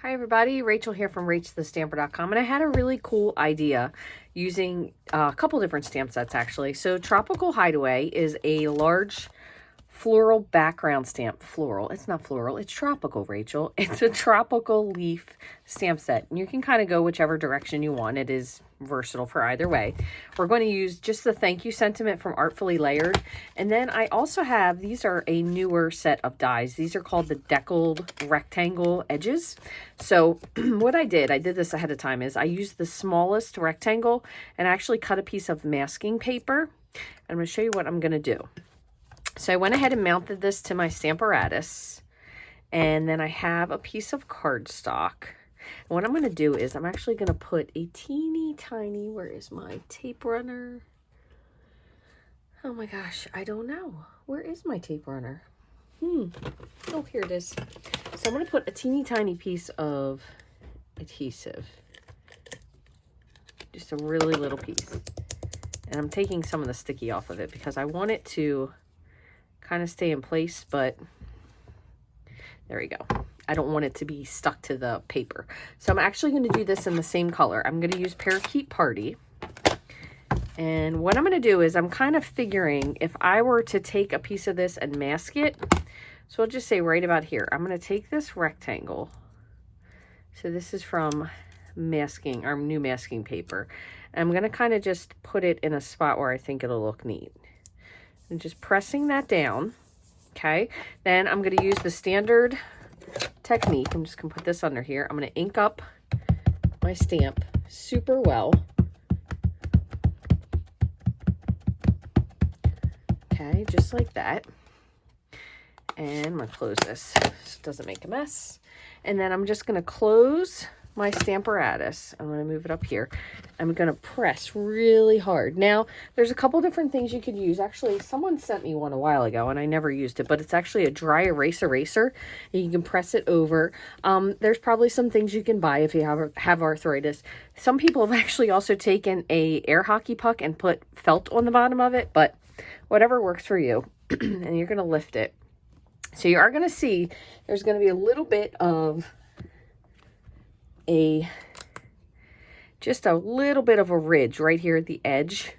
Hi everybody, Rachel here from Rachthestamper.com, and I had a really cool idea using a couple different stamp sets actually. So Tropical Hideaway is a large floral background stamp. Floral, it's not floral, it's tropical, Rachel. It's a tropical leaf stamp set, and you can kind of go whichever direction you want. It is versatile for either way. We're going to use just the thank you sentiment from Artfully Layered, and then I also have, these are a newer set of dies. These are called the deckled rectangle edges. So what I did this ahead of time, is I used the smallest rectangle and actually cut a piece of masking paper. I'm going to show you what I'm going to do. So I went ahead and mounted this to my Stamparatus, and then I have a piece of cardstock. And what I'm going to do is I'm actually going to put a teeny tiny, where is my tape runner? Oh my gosh, I don't know. Where is my tape runner? Oh, here it is. So I'm going to put a teeny tiny piece of adhesive. Just a really little piece. And I'm taking some of the sticky off of it because I want it to kind of stay in place, but there we go. I don't want it to be stuck to the paper. So I'm actually going to do this in the same color. I'm going to use Parakeet Party. And what I'm going to do is I'm kind of figuring if I were to take a piece of this and mask it. So I'll just say right about here, I'm going to take this rectangle. So this is from masking, our new masking paper. And I'm going to kind of just put it in a spot where I think it'll look neat. And just pressing that down, okay? Then I'm going to use the standard technique. I'm just going to put this under here. I'm going to ink up my stamp super well. Okay, just like that. And I'm going to close this so it doesn't make a mess. And then I'm just going to close my Stamparatus. I'm going to move it up here. I'm going to press really hard. Now, there's a couple different things you could use. Actually, someone sent me one a while ago, and I never used it, but it's actually a dry erase eraser, and you can press it over. There's probably some things you can buy if you have arthritis. Some people have actually also taken a air hockey puck and put felt on the bottom of it, but whatever works for you. And you're going to lift it. So you are going to see there's going to be a little bit of just a little bit of a ridge right here at the edge,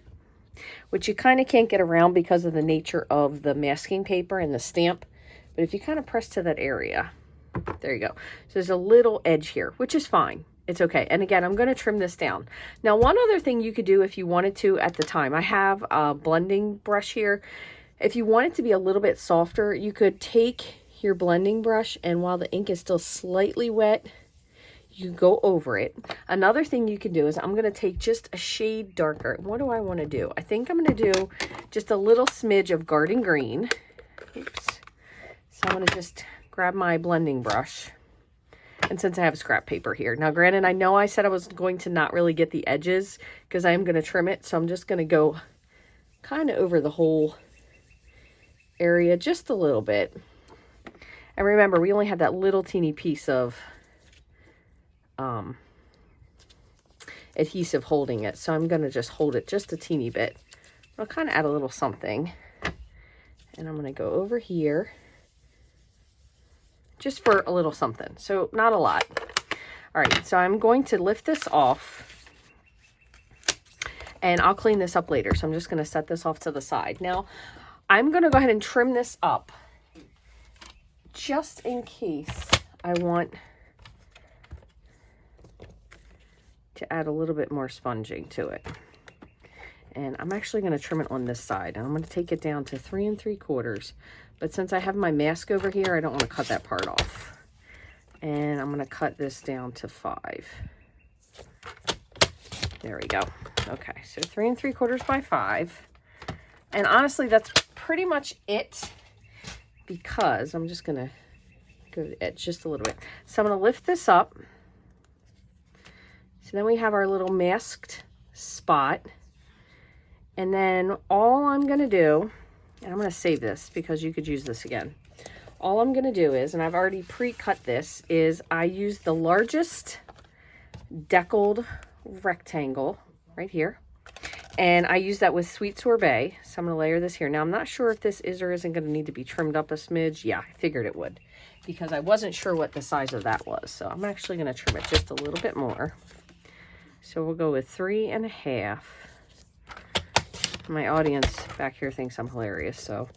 which you kind of can't get around because of the nature of the masking paper and the stamp. But if you kind of press to that area, there you go. So there's a little edge here, which is fine. It's okay. And again, I'm going to trim this down. Now, one other thing you could do if you wanted to at the time, I have a blending brush here. If you want it to be a little bit softer, you could take your blending brush, and while the ink is still slightly wet, you go over it. Another thing you can do is I'm going to take just a shade darker. What do I want to do? I think I'm going to do just a little smidge of Garden Green. Oops. So I'm going to just grab my blending brush. And since I have scrap paper here. Now, granted, I know I said I was going to not really get the edges because I am going to trim it. So I'm just going to go kind of over the whole area just a little bit. And remember, we only have that little teeny piece of adhesive holding it, so I'm going to just hold it just a teeny bit. I'll kind of add a little something, and I'm going to go over here just for a little something, so not a lot. All right, so I'm going to lift this off, and I'll clean this up later. So I'm just going to set this off to the side. Now I'm going to go ahead and trim this up just in case I want to add a little bit more sponging to it. And I'm actually going to trim it on this side, and I'm going to take it down to 3 3/4. But since I have my mask over here, I don't want to cut that part off. And I'm going to cut this down to 5. There we go. Okay, so 3 3/4 by 5. And honestly, that's pretty much it, because I'm just going to go to the edge just a little bit. So I'm going to lift this up. So then we have our little masked spot. And then all I'm going to do, and I'm going to save this because you could use this again. All I'm going to do is, and I've already pre-cut this, is I use the largest deckled rectangle right here. And I use that with Sweet Sorbet. So I'm going to layer this here. Now, I'm not sure if this is or isn't going to need to be trimmed up a smidge. Yeah, I figured it would, because I wasn't sure what the size of that was. So I'm actually going to trim it just a little bit more. So we'll go with 3.5. My audience back here thinks I'm hilarious, so.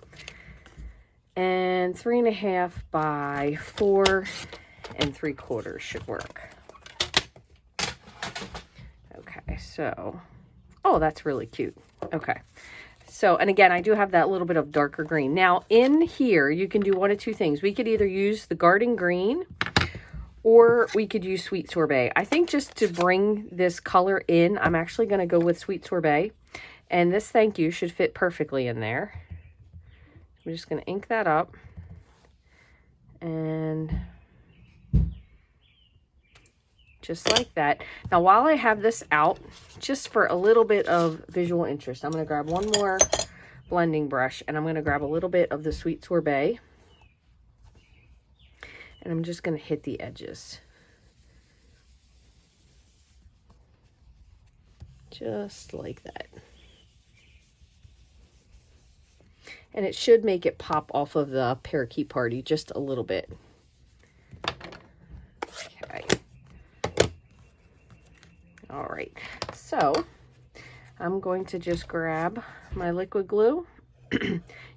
And 3.5 by 4.75 should work. Okay, so, oh, that's really cute. Okay. So, and again, I do have that little bit of darker green. Now, in here, you can do one of two things. We could either use the garden green or we could use sweet sorbet. I think just to bring this color in, I'm actually going to go with sweet sorbet. And this thank you should fit perfectly in there. I'm just going to ink that up. And just like that. Now, while I have this out, just for a little bit of visual interest, I'm going to grab one more blending brush and I'm going to grab a little bit of the sweet sorbet. And I'm just going to hit the edges. Just like that. And it should make it pop off of the parakeet party just a little bit. Okay. All right. So I'm going to just grab my liquid glue.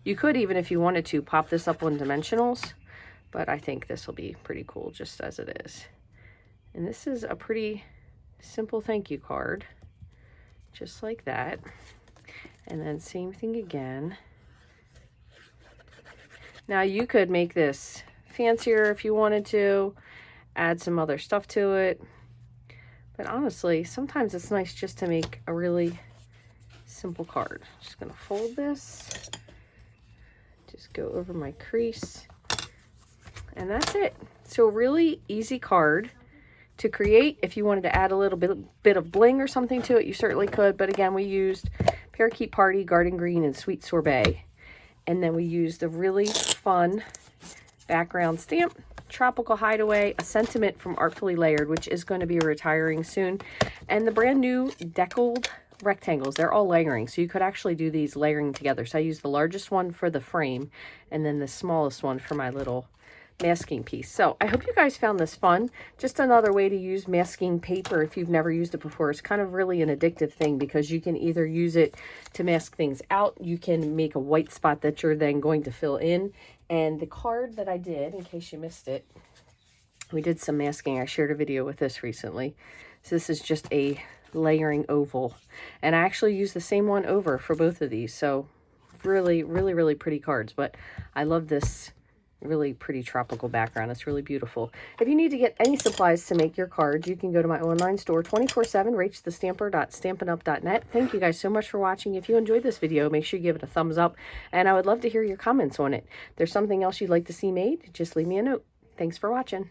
You could even, if you wanted to, pop this up on dimensionals. But I think this will be pretty cool just as it is. And this is a pretty simple thank you card. Just like that. And then same thing again. Now you could make this fancier if you wanted to. Add some other stuff to it. But honestly, sometimes it's nice just to make a really simple card. Just going to fold this. Just go over my crease. And that's it. So really easy card to create. If you wanted to add a little bit of bling or something to it, you certainly could. But again, we used Parakeet Party, Garden Green, and Sweet Sorbet. And then we used a really fun background stamp, Tropical Hideaway, a sentiment from Artfully Layered, which is going to be retiring soon. And the brand new deckled rectangles, they're all layering. So you could actually do these layering together. So I used the largest one for the frame and then the smallest one for my little masking piece. So I hope you guys found this fun. Just another way to use masking paper if you've never used it before. It's kind of really an addictive thing because you can either use it to mask things out. You can make a white spot that you're then going to fill in. And the card that I did, in case you missed it, we did some masking. I shared a video with this recently. So this is just a layering oval. And I actually used the same one over for both of these. So really, really, really pretty cards. But I love this really pretty tropical background. It's really beautiful. If you need to get any supplies to make your cards, you can go to my online store 24/7, rachthestamper.stampinup.net. Thank you guys so much for watching. If you enjoyed this video, make sure you give it a thumbs up, and I would love to hear your comments on it. If there's something else you'd like to see made, just leave me a note. Thanks for watching.